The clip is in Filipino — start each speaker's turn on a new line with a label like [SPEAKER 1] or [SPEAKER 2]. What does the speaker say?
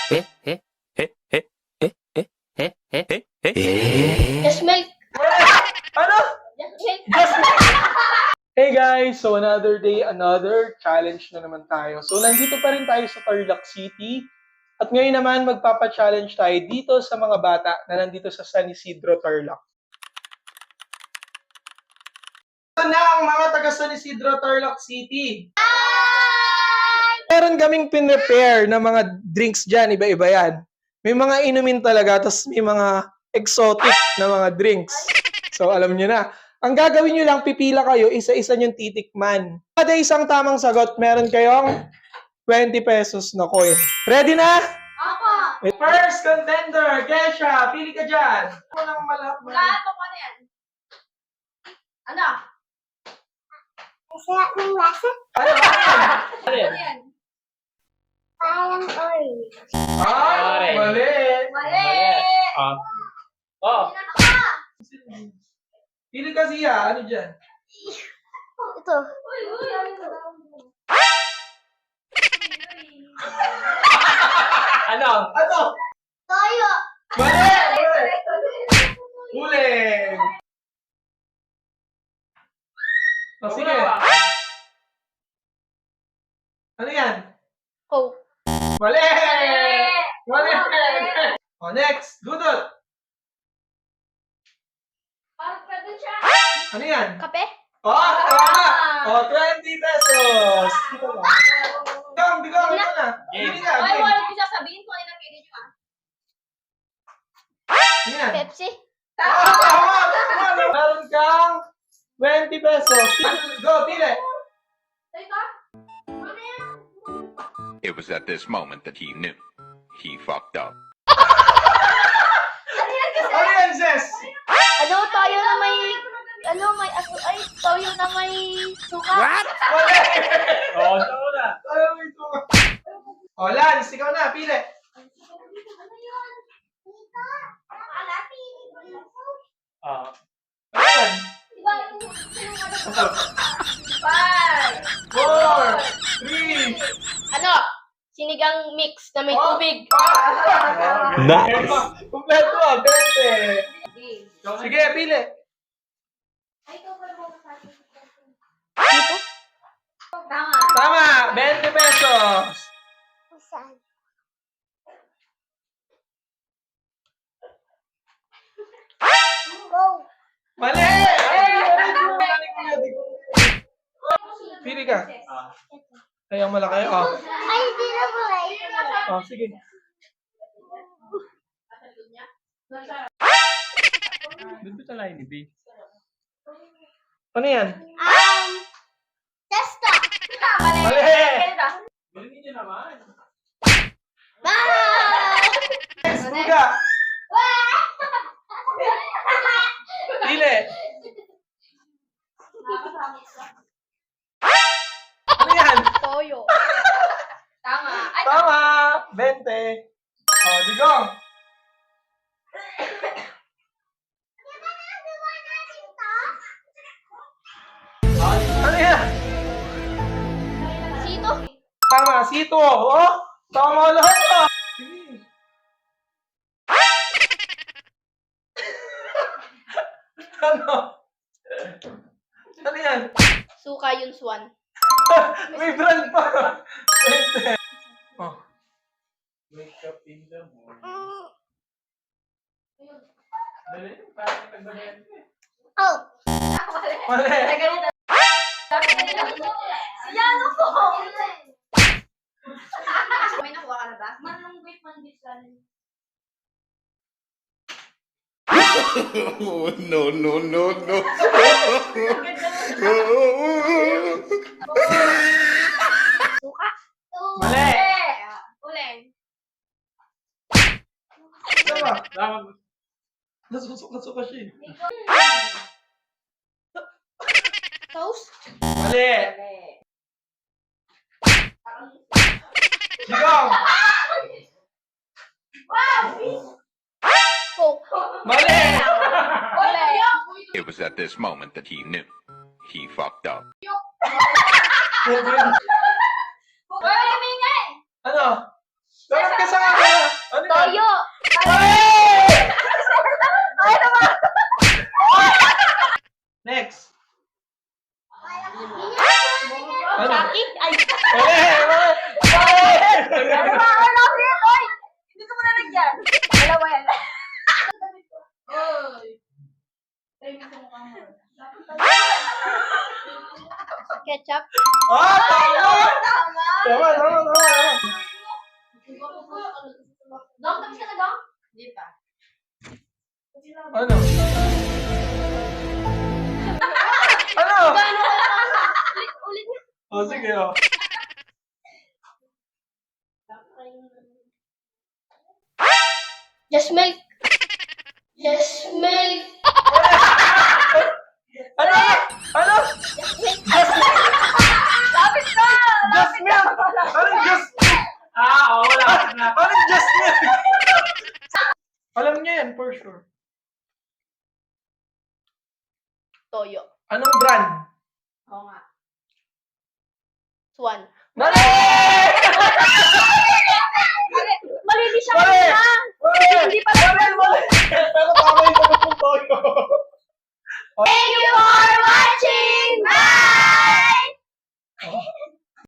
[SPEAKER 1] Just milk.
[SPEAKER 2] Ano?
[SPEAKER 1] Just milk.
[SPEAKER 2] Hey guys! So another day, another challenge na naman tayo. So nandito pa rin tayo sa Tarlac City. At ngayon naman magpapa-challenge tayo dito sa mga bata na nandito sa San Isidro, Tarlac. Ito na ang mga taga San Isidro, Tarlac City. Meron kaming pinrepare na mga drinks dyan, iba-iba yan. May mga inumin talaga, tapos may mga exotic na mga drinks. So alam nyo na. Ang gagawin nyo lang, pipila kayo, isa-isa nyong titikman. Kada isang tamang sagot, meron kayong 20 pesos na coin. Ready na?
[SPEAKER 1] Ako.
[SPEAKER 2] First contender, Kesha, pili ka dyan. Walang malap.
[SPEAKER 1] Lahat ko na yan. Ano?
[SPEAKER 3] Masarap ng lasa.
[SPEAKER 2] Ano?
[SPEAKER 1] Ano yan?
[SPEAKER 3] Parang orange.
[SPEAKER 2] Ay, mali.
[SPEAKER 1] Mali!
[SPEAKER 2] Oh,
[SPEAKER 1] Pinaka!
[SPEAKER 2] pili ka siya. Ano dyan?
[SPEAKER 3] Ito.
[SPEAKER 1] Uy, uy, ano?
[SPEAKER 2] Ano? Ano?
[SPEAKER 3] Toyo.
[SPEAKER 2] Mali! Huling! Oh, sige. Ano yan?
[SPEAKER 1] Coke.
[SPEAKER 2] Mali! Mali! Oh, next. Dudot.
[SPEAKER 1] Parang pwede siya.
[SPEAKER 2] Ano yan?
[SPEAKER 1] Kape?
[SPEAKER 2] Oh, tama! Oh, 20 pesos. Dito ba? Bigong ito na. Pili ka.
[SPEAKER 1] Ay,
[SPEAKER 2] Game.
[SPEAKER 1] wala ko sasabihin kung ano na pili nyo ah.
[SPEAKER 2] Ano yan?
[SPEAKER 1] Pepsi?
[SPEAKER 2] Oh, tama! Tama! Meron kang 20 pesos. Go, pili.
[SPEAKER 1] Ito? Ano yan?
[SPEAKER 4] It was at this moment that he knew. He fucked up.
[SPEAKER 1] Ano yan kasi?
[SPEAKER 2] Ano yan, Zes?
[SPEAKER 1] Ano, tayo na may... Ano, may... Ay, tayo na may suka. What?
[SPEAKER 2] Mali! Oh, na. Ano mo ito? Oh, Lance, ikaw na. Pili.
[SPEAKER 1] Ano yun? Ito. Alati.
[SPEAKER 2] Ah. Ano yan?
[SPEAKER 1] Diba yung... Five.
[SPEAKER 2] 4, 3,
[SPEAKER 1] Ano? Sinigang mix na may tubig.
[SPEAKER 2] Nice! Kompleto ah, 20. Sige, pili.
[SPEAKER 1] Ay, ikaw pala mo sa akin.
[SPEAKER 2] Dito?
[SPEAKER 1] Tama.
[SPEAKER 2] Tama, 20 pesos.
[SPEAKER 3] Saan? Go.
[SPEAKER 2] Mali! Pili ka. Ay, ang malaki. Oh.
[SPEAKER 3] Ay, hindi na po.
[SPEAKER 2] Oh, sige. Dito sa line, B. Ano yan?
[SPEAKER 3] Testo.
[SPEAKER 1] Mali.
[SPEAKER 2] Mali.
[SPEAKER 1] Ganito.
[SPEAKER 2] Next, buga. Pili. Ano yan?
[SPEAKER 1] Toyo. Tama. Ay,
[SPEAKER 2] Tama! 20. Oh, digong. Ano yan?
[SPEAKER 1] Sito.
[SPEAKER 2] Tama, sito. Oh, tama lahat ah. Sige. Ano? Ano yan?
[SPEAKER 1] Suka yun, Swan.
[SPEAKER 2] May brand pa. 20. Oh. Wake up in the morning. Dali, parang nagbabayan ka eh.
[SPEAKER 3] Oh.
[SPEAKER 2] Mali.
[SPEAKER 1] Ganito. Yan ako. May nakuha ka na ba? Manlunggoy pandesal.
[SPEAKER 4] Oh, no, no, no, no.
[SPEAKER 1] Suka.
[SPEAKER 2] Mali.
[SPEAKER 1] Uling.
[SPEAKER 2] Tama. Nasuka siya eh.
[SPEAKER 1] Toast.
[SPEAKER 2] Mali. Digong.
[SPEAKER 1] Coke.
[SPEAKER 2] Mali.
[SPEAKER 1] Uling.
[SPEAKER 4] It was at this moment that he knew. He fucked up.
[SPEAKER 1] Uy, may nga eh.
[SPEAKER 2] Ano? Dapat ka sa camera.
[SPEAKER 1] Ay, naman!
[SPEAKER 2] Next.
[SPEAKER 1] Ano? Sakit? Ay! Ano ba? Ano ba yan? Oy! Hindi ko muna nagyan. Dalawa yan. Ketchup?
[SPEAKER 2] Ah, tama!
[SPEAKER 1] Tama!
[SPEAKER 2] Tama.
[SPEAKER 1] Dong, tapos ka na, Dong? Hindi pa.
[SPEAKER 2] Ano? Ano?
[SPEAKER 1] Ulit nga.
[SPEAKER 2] Oh, sige, oh.
[SPEAKER 3] Just milk. Just milk.
[SPEAKER 2] Ano? Ano?
[SPEAKER 1] Lapit ka!
[SPEAKER 2] Just milk! Anong just milk?
[SPEAKER 5] Oo, wala na.
[SPEAKER 2] Anong just milk? Alam niyo yan, for sure.
[SPEAKER 1] Toyo.
[SPEAKER 2] Anong brand?
[SPEAKER 1] Oo nga. Swan.
[SPEAKER 2] Mali!
[SPEAKER 1] Mali, di siya
[SPEAKER 2] Mali!
[SPEAKER 1] kanina.
[SPEAKER 2] Mali!
[SPEAKER 1] Hindi pala.
[SPEAKER 2] Mali! Pero tama yung sagot ng Toyo.
[SPEAKER 3] Eh,